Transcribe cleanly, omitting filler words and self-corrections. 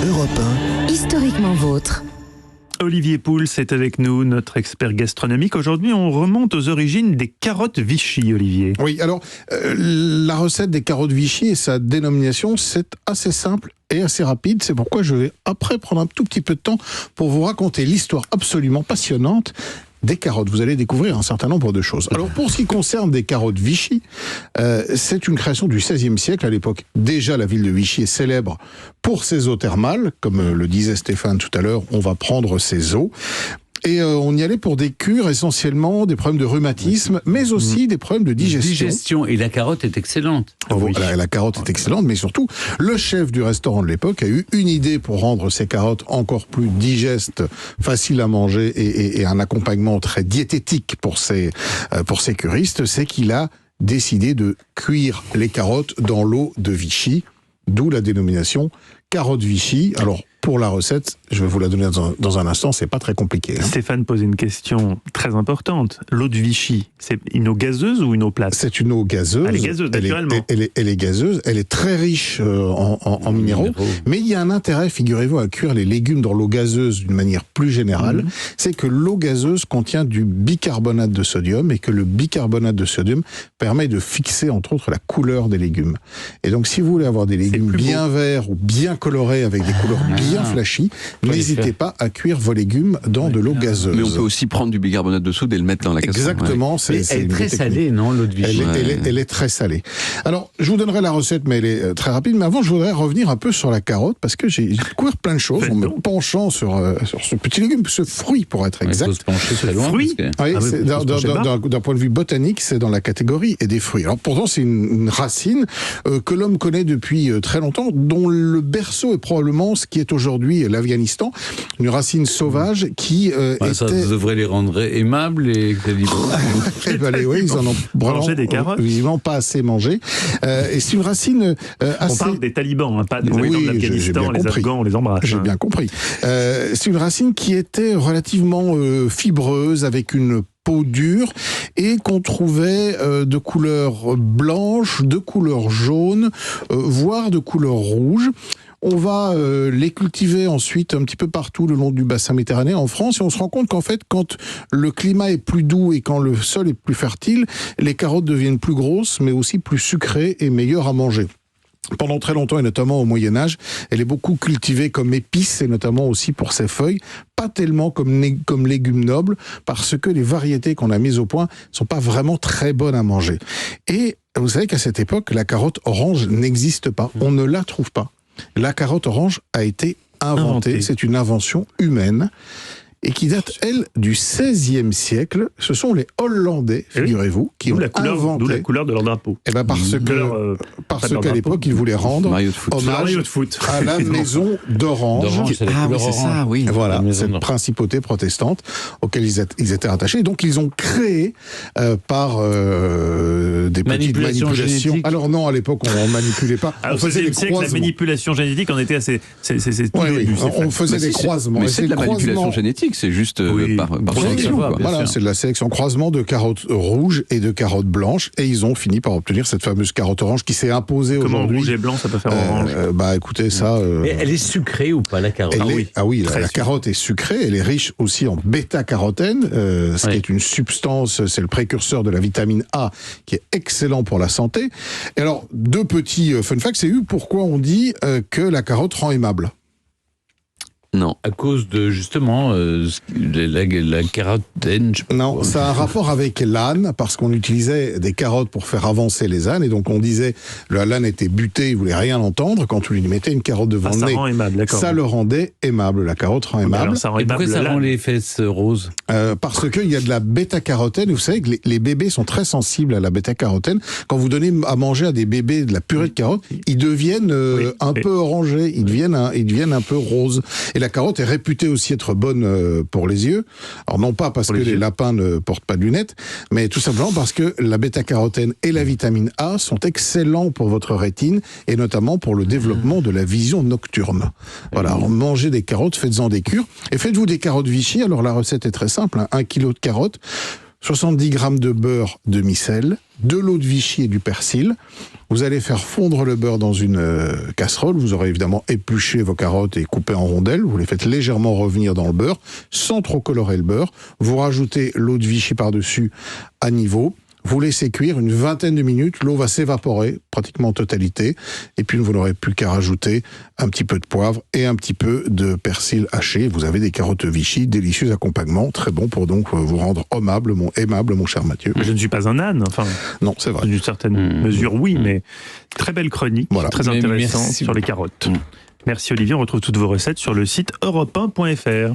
Europe 1. Historiquement vôtre. Olivier Pouls est avec nous, notre expert gastronomique. Aujourd'hui, on remonte aux origines des carottes Vichy, Olivier. Oui, alors, la recette des carottes Vichy et sa dénomination, c'est assez simple et assez rapide. C'est pourquoi je vais après prendre un tout petit peu de temps pour vous raconter l'histoire absolument passionnante des carottes. Vous allez découvrir un certain nombre de choses. Alors, pour ce qui concerne des carottes Vichy, c'est une création du XVIe siècle. À l'époque, déjà, la ville de Vichy est célèbre pour ses eaux thermales. Comme le disait Stéphane tout à l'heure, on va prendre ces eaux. Et on y allait pour des cures, essentiellement des problèmes de rhumatisme, mais aussi des problèmes de digestion. Et la carotte est excellente. Oui. La carotte est excellente, mais surtout, le chef du restaurant de l'époque a eu une idée pour rendre ces carottes encore plus digestes, faciles à manger et un accompagnement très diététique pour ces curistes, c'est qu'il a décidé de cuire les carottes dans l'eau de Vichy, d'où la dénomination carotte Vichy. Alors, pour la recette, je vais vous la donner dans un instant, c'est pas très compliqué. Stéphane pose une question très importante. L'eau de Vichy, c'est une eau gazeuse ou une eau plate ? C'est une eau gazeuse. Elle est gazeuse, naturellement. Elle est gazeuse, elle est très riche en minéraux, mais il y a un intérêt, figurez-vous, à cuire les légumes dans l'eau gazeuse d'une manière plus générale, c'est que l'eau gazeuse contient du bicarbonate de sodium et que le bicarbonate de sodium permet de fixer, entre autres, la couleur des légumes. Et donc, si vous voulez avoir des légumes bien verts ou bien colorés avec des couleurs bien flashy, n'hésitez pas à cuire vos légumes dans de l'eau gazeuse. Mais on peut aussi prendre du bicarbonate de soude et le mettre dans la casserole. Exactement. Ouais. Elle est très salée, non, l'eau de Vichy? Elle est très salée. Alors, je vous donnerai la recette, mais elle est très rapide. Mais avant, je voudrais revenir un peu sur la carotte, parce que j'ai découvert plein de choses en me penchant sur ce petit légume, ce fruit, pour être exact. Il faut se pencher très loin. Fruit d'un point de vue botanique, c'est dans la catégorie des fruits. Alors, pourtant, c'est une racine que l'homme connaît depuis très longtemps, dont le berceau est probablement ce qui est aujourd'hui l'Afghanistan, une racine sauvage qui Ça devrait les rendre aimables et libres. Oui, ils en ont mangé des carottes. Visiblement pas assez mangé. Et c'est une racine assez... On parle des talibans, pas des habitants de l'Afghanistan, les Afghans, on les embrasse. J'ai bien compris. C'est une racine qui était relativement fibreuse, avec une peau dure, et qu'on trouvait de couleur blanche, de couleur jaune, voire de couleur rouge. On va les cultiver ensuite un petit peu partout le long du bassin méditerranéen en France, et on se rend compte qu'en fait, quand le climat est plus doux et quand le sol est plus fertile, les carottes deviennent plus grosses, mais aussi plus sucrées et meilleures à manger. Pendant très longtemps, et notamment au Moyen-Âge, elle est beaucoup cultivée comme épice, et notamment aussi pour ses feuilles, pas tellement comme légume noble, parce que les variétés qu'on a mises au point sont pas vraiment très bonnes à manger. Et vous savez qu'à cette époque, la carotte orange n'existe pas, on ne la trouve pas. La carotte orange a été inventée, c'est une invention humaine, et qui date, elle, du XVIe siècle. Ce sont les Hollandais, figurez-vous, qui ont inventé... D'où la couleur de leur drapeau. Eh ben parce qu'à l'époque, ils voulaient rendre hommage à la maison d'Orange. C'est la couleur orange. Ça, oui. Voilà, cette principauté protestante auquel ils étaient rattachés. Donc, ils ont créé par des petites manipulations. Génétique. Alors non, à l'époque, on ne manipulait pas. On faisait des croisements. La manipulation génétique en était assez... On faisait des croisements. Mais c'est de la manipulation génétique. C'est juste par sélection. Voilà, c'est de la sélection, croisement de carottes rouges et de carottes blanches, et ils ont fini par obtenir cette fameuse carotte orange qui s'est imposée aujourd'hui. Comment rouge et blanc, ça peut faire orange? Écoutez, ça... Mais elle est sucrée ou pas, la carotte? La carotte est sucrée, elle est riche aussi en bêta-carotène, ce qui est une substance, c'est le précurseur de la vitamine A, qui est excellent pour la santé. Et alors, deux petits fun facts, c'est pourquoi on dit que la carotte rend aimable. Non. À cause de, justement, la carotène. Non, ça a un rapport avec l'âne, parce qu'on utilisait des carottes pour faire avancer les ânes, et donc on disait, l'âne était buté, il voulait rien entendre, quand on lui mettait une carotte devant le nez, rend aimable, d'accord. Ça le rendait aimable, la carotte rend aimable. Alors, ça rend aimable. Pourquoi ça rend les fesses roses? Parce qu'il y a de la bêta-carotène, et vous savez que les bébés sont très sensibles à la bêta-carotène. Quand vous donnez à manger à des bébés de la purée de carottes, ils deviennent un peu orangés, ils deviennent un peu roses. Et la carotte est réputée aussi être bonne pour les yeux. Alors non pas parce que les lapins ne portent pas de lunettes, mais tout simplement parce que la bêta-carotène et la vitamine A sont excellents pour votre rétine, et notamment pour le développement de la vision nocturne. Voilà, alors, mangez des carottes, faites-en des cures, et faites-vous des carottes Vichy. Alors la recette est très simple, 1 kilo de carottes, 70 grammes de beurre demi-sel, de l'eau de Vichy et du persil. Vous allez faire fondre le beurre dans une casserole. Vous aurez évidemment épluché vos carottes et coupé en rondelles. Vous les faites légèrement revenir dans le beurre, sans trop colorer le beurre. Vous rajoutez l'eau de Vichy par-dessus à niveau. Vous laissez cuire une vingtaine de minutes, l'eau va s'évaporer pratiquement en totalité, et puis vous n'aurez plus qu'à rajouter un petit peu de poivre et un petit peu de persil haché. Vous avez des carottes Vichy, délicieux accompagnement, très bon pour donc vous rendre aimable, mon cher Mathieu. Je ne suis pas un âne, enfin. Non, c'est vrai. D'une certaine mesure, oui, mais très belle chronique, très intéressante sur les carottes. Merci Olivier, on retrouve toutes vos recettes sur le site europe1.fr.